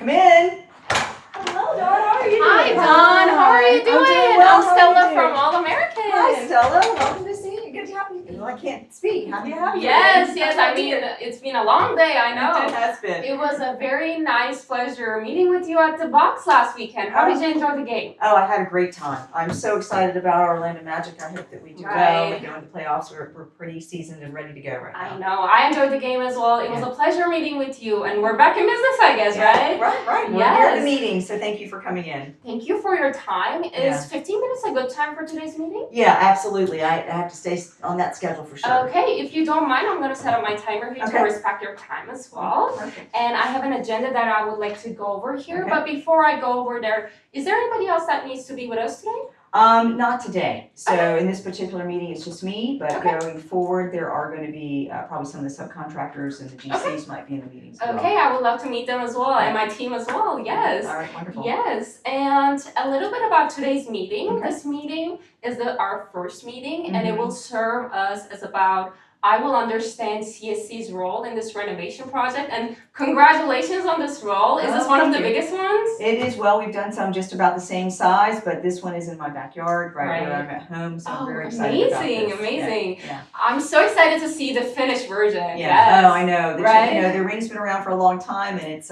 Come in. Hello, Dawn. How are you doing? Hi, Dawn. How are you doing? I'm doing well. How are Stella you from doing? All American. Hi, Stella. Welcome to see you. Good to have you. Well, I can't speak. Happy to have you. Yes. I mean, it's been a long day, I know. It has been. It was a very nice pleasure meeting with you at the box last weekend. How did you enjoy the game? Oh, I had a great time. I'm so excited about our Orlando Magic. I hope that we do well. We go into playoffs. We're pretty seasoned and ready to go right now. I know. I enjoyed the game as well. It was a pleasure meeting with you, and we're back in business, I guess, right? Right. We're here at the meeting, so thank you for coming in. Thank you for your time. Is 15 minutes a good time for today's meeting? Yeah, absolutely. I have to stay on that schedule for sure. Okay, if you don't mind, I'm going to set up my timer here to respect your time as well. Perfect. And I have an agenda that I would like to go over here. Okay. But before I go over there, is there anybody else that needs to be with us today? Not today. So in this particular meeting, it's just me, but going forward, there are going to be probably some of the subcontractors and the GCs might be in the meetings as well. Okay, I would love to meet them as well, and my team as well, yes. All right, wonderful. Yes, and a little bit about today's meeting. This meeting is our first meeting, and it will serve us as about I will understand CSC's role in this renovation project, and congratulations on this role. Is this one of the biggest ones? It is. Well, we've done some just about the same size, but this one is in my backyard, right where I'm at home, so I'm very excited about this. Amazing. Yeah. I'm so excited to see the finished version. Yeah. Yes. Oh, I know. Right? The ring's been around for a long time, and it's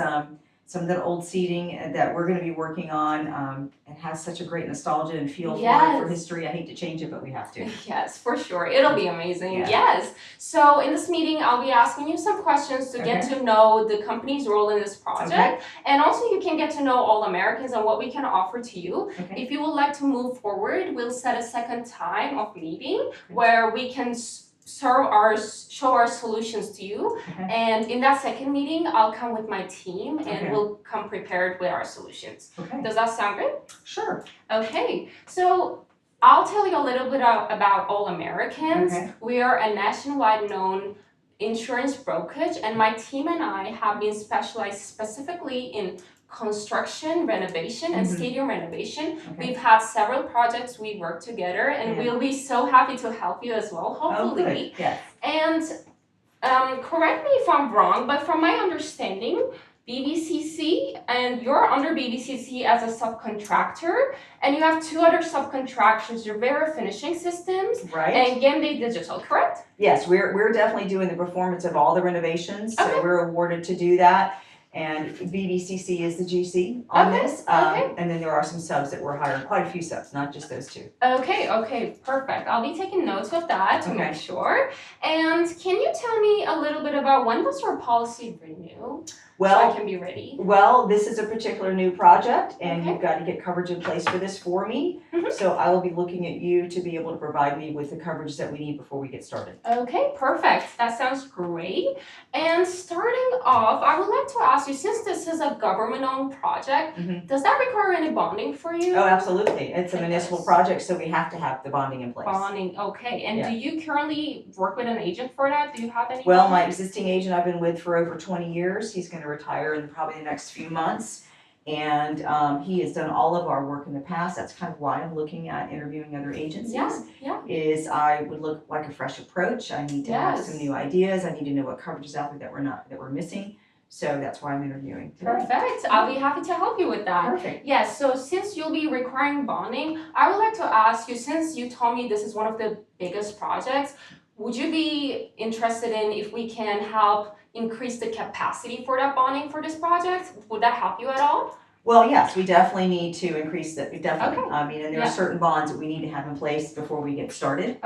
some of the old seating that we're going to be working on. It has such a great nostalgia and feel for history. I hate to change it, but we have to. Yes, for sure. It'll be amazing. Yeah. Yes. So in this meeting, I'll be asking you some questions to get to know the company's role in this project. And also you can get to know All Americans and what we can offer to you. If you would like to move forward, we'll set a second time of meeting where we can show our solutions to you, and in that second meeting I'll come with my team and we'll come prepared with our solutions. Does that sound good? Sure. Okay, so I'll tell you a little bit about All Americans. We are a nationwide known insurance brokerage, and my team and I have been specialized specifically in construction, renovation, and stadium renovation. We've had several projects we work together, and we'll be so happy to help you as well, hopefully. And correct me if I'm wrong, but from my understanding, BBCC, and you're under BBCC as a subcontractor, and you have two other subcontractors, Rivera Finishing Systems and Game Day Digital, correct? Yes, we're definitely doing the performance of all the renovations, so we're awarded to do that. And BBCC is the GC on this, and then there are some subs that we're hiring, quite a few subs, not just those two. Okay, perfect. I'll be taking notes of that to make sure. And can you tell me a little bit about when does our policy renew? Well, so I can be ready. Well, this is a particular new project, and you've got to get coverage in place for this for me. So I will be looking at you to be able to provide me with the coverage that we need before we get started. Okay, perfect. That sounds great. And starting off, I would like to ask you, since this is a government-owned project, does that require any bonding for you? Oh, absolutely. It's a municipal project, so we have to have the bonding in place. Bonding, okay. And do you currently work with an agent for that? Do you have any? Well, my existing agent I've been with for over 20 years. He's going to retire in probably the next few months, and he has done all of our work in the past. That's kind of why I'm looking at interviewing other agencies. Is I would look like a fresh approach. I need to have some new ideas. I need to know what coverage is out there that we're missing. So that's why I'm interviewing today. Perfect. I'll be happy to help you with that. Perfect. Yes, so since you'll be requiring bonding, I would like to ask you, since you told me this is one of the biggest projects, would you be interested in if we can help increase the capacity for that bonding for this project? Would that help you at all? Well, yes, we definitely need to increase that. Definitely. I mean, and there are certain bonds that we need to have in place before we get started.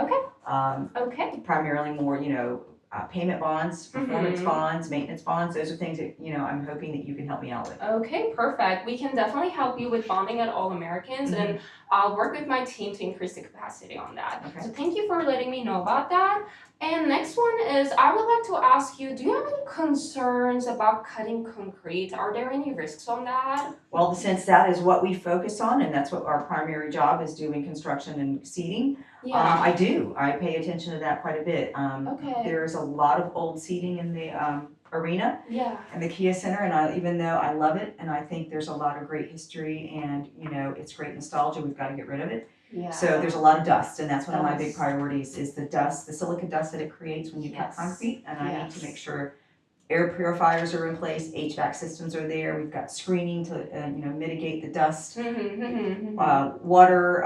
Primarily more, payment bonds, performance bonds, maintenance bonds. Those are things that, I'm hoping that you can help me out with. Okay, perfect. We can definitely help you with bonding at All Americans, and I'll work with my team to increase the capacity on that. So thank you for letting me know about that. And next one is, I would like to ask you, do you have any concerns about cutting concrete? Are there any risks on that? Well, since that is what we focus on, and that's what our primary job is, doing construction and seating, I do. I pay attention to that quite a bit. There's a lot of old seating in the arena and the Kia Center, and even though I love it and I think there's a lot of great history and it's great nostalgia, we've got to get rid of it. So there's a lot of dust, and that's one of my big priorities is the dust, the silica dust that it creates when you cut concrete, and I need to make sure air purifiers are in place, HVAC systems are there, we've got screening to, mitigate the dust, water,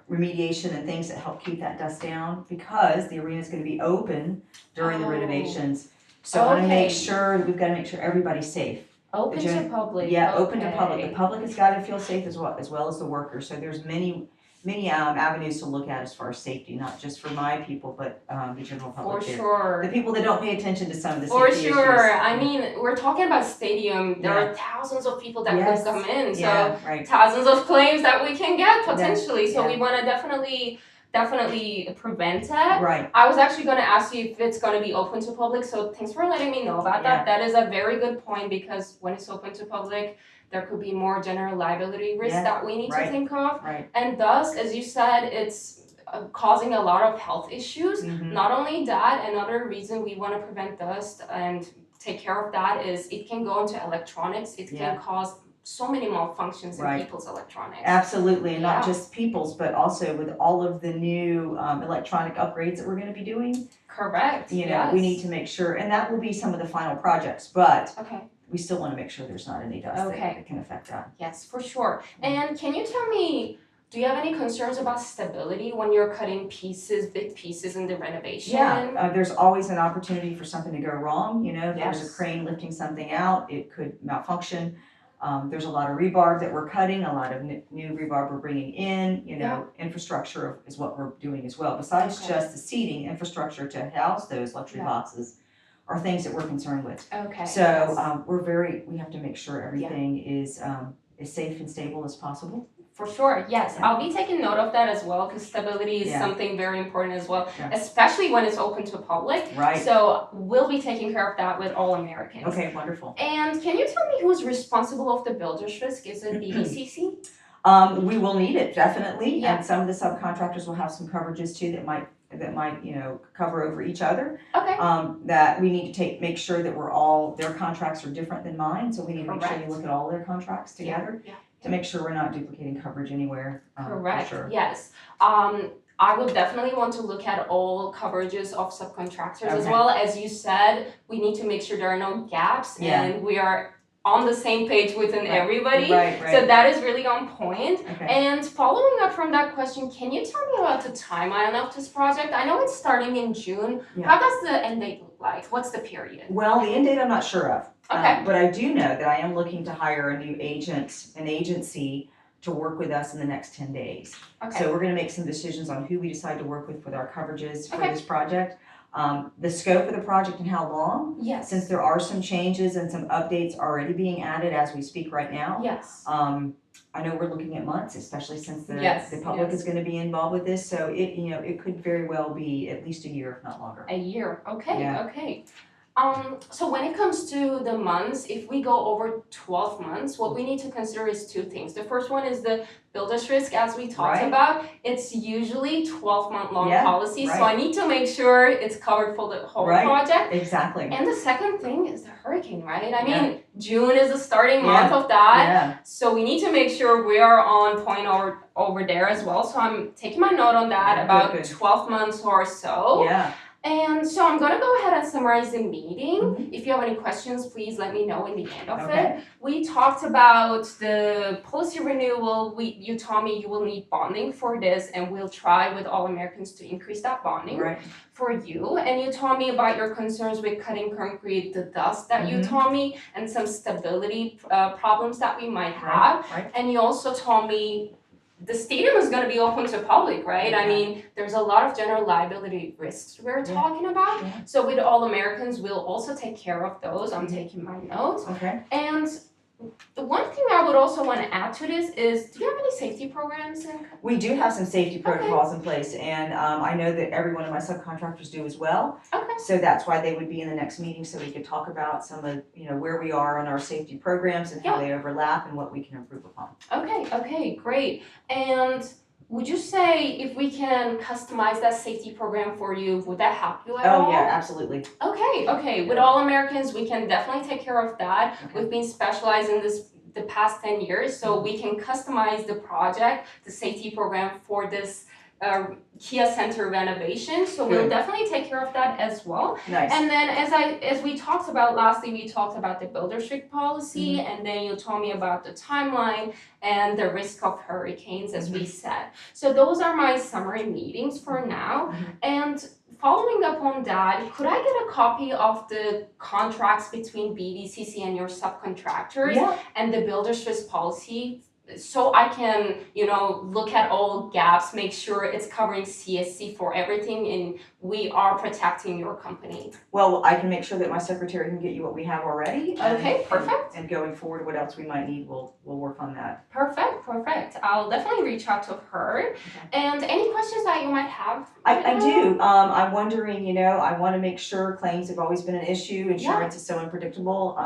remediation and things that help keep that dust down, because the arena is going to be open during the renovations. So I want to make sure, we've got to make sure everybody's safe. Open to public. Yeah, open to public. The public has got to feel safe as well as the workers. So there's many avenues to look at as far as safety, not just for my people, but the general public. For sure. The people that don't pay attention to some of the For safety sure. issues. I mean, we're talking about stadium. There are thousands of people that could come in. So thousands of claims that we can get potentially. So we want to definitely prevent that. Right. I was actually going to ask you if it's going to be open to public. So thanks for letting me know about that. That is a very good point, because when it's open to public, there could be more general liability risks that we need to think of. Right. And thus, as you said, it's causing a lot of health issues. Not only that, another reason we want to prevent dust and take care of that is it can go into electronics. It can cause so many malfunctions in people's electronics. Absolutely, and not just people's, but also with all of the new electronic upgrades that we're going to be doing. Correct. We need to make sure, and that will be some of the final projects, but we still want to make sure there's not any dust that can affect that. Yes, for sure. And can you tell me, do you have any concerns about stability when you're cutting big pieces in the renovation? Yeah, there's always an opportunity for something to go wrong. If there's a crane lifting something out, it could malfunction. There's a lot of rebar that we're cutting, a lot of new rebar we're bringing in. Infrastructure is what we're doing as well. Besides just the seating, infrastructure to house those luxury boxes are things that we're concerned with. So we have to make sure everything is safe and stable as possible. For sure, yes. I'll be taking note of that as well, because stability is something very important as well, especially when it's open to public. Right. So we'll be taking care of that with All Americans. Okay, wonderful. And can you tell me who's responsible of the builder's risk? Is it BDCC? We will need it, definitely. And some of the subcontractors will have some coverages too that might cover over each other. Okay. That we need to make sure that their contracts are different than mine, so we need to make sure you look at all their contracts together. To make sure we're not duplicating coverage anywhere. Correct. For sure. Yes. I would definitely want to look at all coverages of subcontractors as well. As you said, we need to make sure there are no gaps and we are on the same page within everybody. Right. So that is really on point. Okay. And following up from that question, can you tell me about the timeline of this project? I know it's starting in June. How does the end date look like? What's the period? Well, the end date I'm not sure of. Okay. But I do know that I am looking to hire a new agency to work with us in the next 10 days. Okay. So we're going to make some decisions on who we decide to work with our coverages for this project. The scope of the project and how long. Yes. Since there are some changes and some updates already being added as we speak right now. Yes. I know we're looking at months, especially since the public is going to be involved with this. So it could very well be at least a year, if not longer. A year. Okay. Yeah. Okay. So when it comes to the months, if we go over 12 months, what we need to consider is two things. The first one is the builder's risk, as we talked about. It's usually 12-month long policy, so I need to make sure it's covered for the whole project. Exactly. And the second thing is the hurricane, right? I mean, June is the starting month of that, so we need to make sure we are on point over there as well. So I'm taking my note on that, about 12 months or so. Yeah. And so I'm going to go ahead and summarize the meeting. If you have any questions, please let me know in the end of it. We talked about the policy renewal. You told me you will need bonding for this, and we'll try with All Americans to increase that bonding for you. And you told me about your concerns with cutting concrete, the dust that you told me, and some stability problems that we might have. And you also told me the stadium is going to be open to public, right? I mean, there's a lot of general liability risks we're talking about. So with All Americans, we'll also take care of those. I'm taking my notes. And the one thing I would also want to add to this is, do you have any safety programs? We do have some safety protocols in place, and I know that every one of my subcontractors do as well. So that's why they would be in the next meeting, so we could talk about some of where we are on our safety programs and how they overlap and what we can improve upon. Okay, great. And would you say if we can customize that safety program for you, would that help you at all? Oh yeah, absolutely. Okay. With All Americans, we can definitely take care of that. We've been specialized in this the past 10 years, so we can customize the project, the safety program for this Kia Center renovation, so we'll definitely take care of that as well. Nice. And then as we talked about lastly, we talked about the builder's risk policy, and then you told me about the timeline and the risk of hurricanes, as we said. So those are my summary meetings for now. And following up on that, could I get a copy of the contracts between BDCC and your subcontractors and the builder's risk policy, so I can, look at all gaps, make sure it's covering CSC for everything, and we are protecting your company? Well, I can make sure that my secretary can get you what we have already. Okay, perfect. And going forward, what else we might need, we'll work on that. Perfect. I'll definitely reach out to her. Okay. And any questions that you might have? I do. I'm wondering, I want to make sure claims have always been an issue. Insurance is so unpredictable.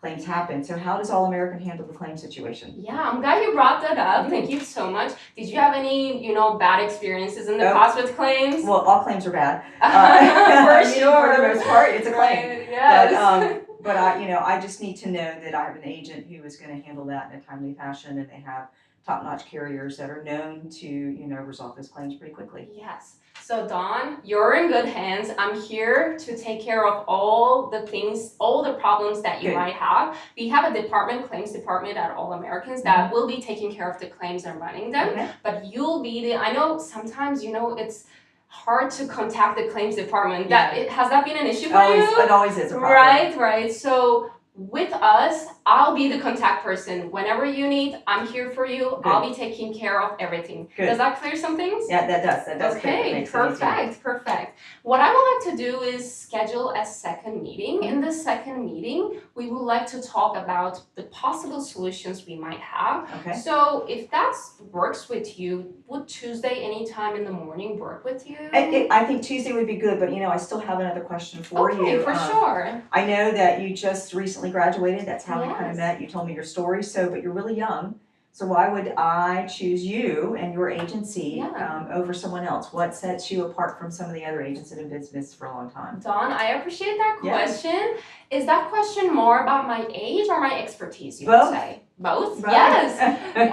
Claims happen. So how does All American handle the claim situation? Yeah, I'm glad you brought that up. Thank you so much. Did you have any, bad experiences in the past with claims? Well, all claims are bad. For sure. For the most part, it's a claim. Right, yes. But I just need to know that I have an agent who is going to handle that in a timely fashion, and they have top-notch carriers that are known to, resolve those claims pretty quickly. Yes. So Dawn, you're in good hands. I'm here to take care of all the things, all the problems that you might have. We have a claims department at All Americans that will be taking care of the claims and running them. But you'll be I know sometimes, it's hard to contact the claims department. Has that been an issue for you? It always is a problem. Right. So with us, I'll be the contact person. Whenever you need, I'm here for you. Good. I'll be taking care of everything. Good. Does that clear some things? Yeah, that does. Okay, perfect. What I would like to do is schedule a second meeting. In the second meeting, we would like to talk about the possible solutions we might have. Okay. So if that works with you, would Tuesday anytime in the morning work with you? I think Tuesday would be good, but I still have another question for you. Okay, for sure. I know that you just recently graduated. That's how we kind of met. You told me your story, but you're really young. So why would I choose you and your agency over someone else? What sets you apart from some of the other agents that have been in business for a long time? Dawn, I appreciate that question. Is that question more about my age or my expertise, you would say? Both? Right. Yes.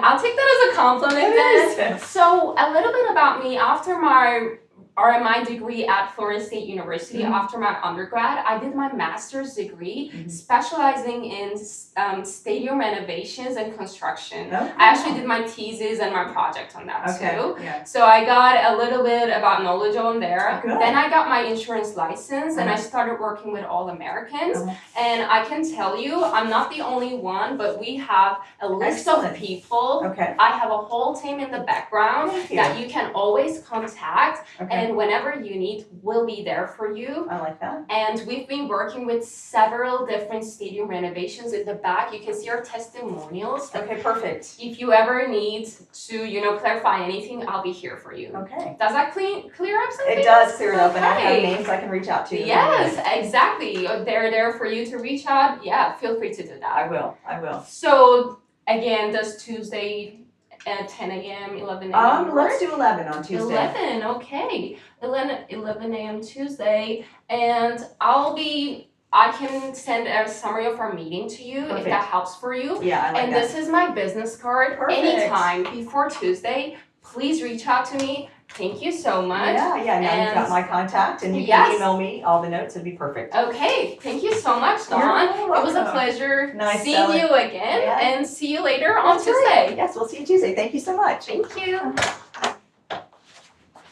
I'll take that as a compliment then. So a little bit about me. After my degree at Florida State University, after my undergrad, I did my master's degree specializing in stadium renovations and construction. I actually did my thesis and my project on that too. Yeah. So I got a little bit about knowledge on there. Then I got my insurance license and I started working with All Americans. And I can tell you, I'm not the only one, but we have a list of people. I have a whole team in the background that you can always contact. And whenever you need, we'll be there for you. I like that. And we've been working with several different stadium renovations. In the back, you can see our testimonials. Okay, perfect. If you ever need to, clarify anything, I'll be here for you. Okay. Does that clear up something? It does clear it up, and I have names I can reach out to. Yes, exactly. They're there for you to reach out. Yeah, feel free to do that. I will. So, again, does Tuesday at 10 a.m., 11 a.m. Let's do 11 on Tuesday. 11, okay. 11 a.m. Tuesday. And I can send a summary of our meeting to you if that helps for you. Yeah, I like that. And this is my business card. Perfect. Anytime before Tuesday, please reach out to me. Thank you so much. Yeah. Now you've got my contact, and you can email me all the notes. It'd be perfect. Okay. Thank you so much, Dawn. It was a pleasure seeing you again, and see you later on Tuesday. Yes, we'll see you Tuesday. Thank you so much. Thank you.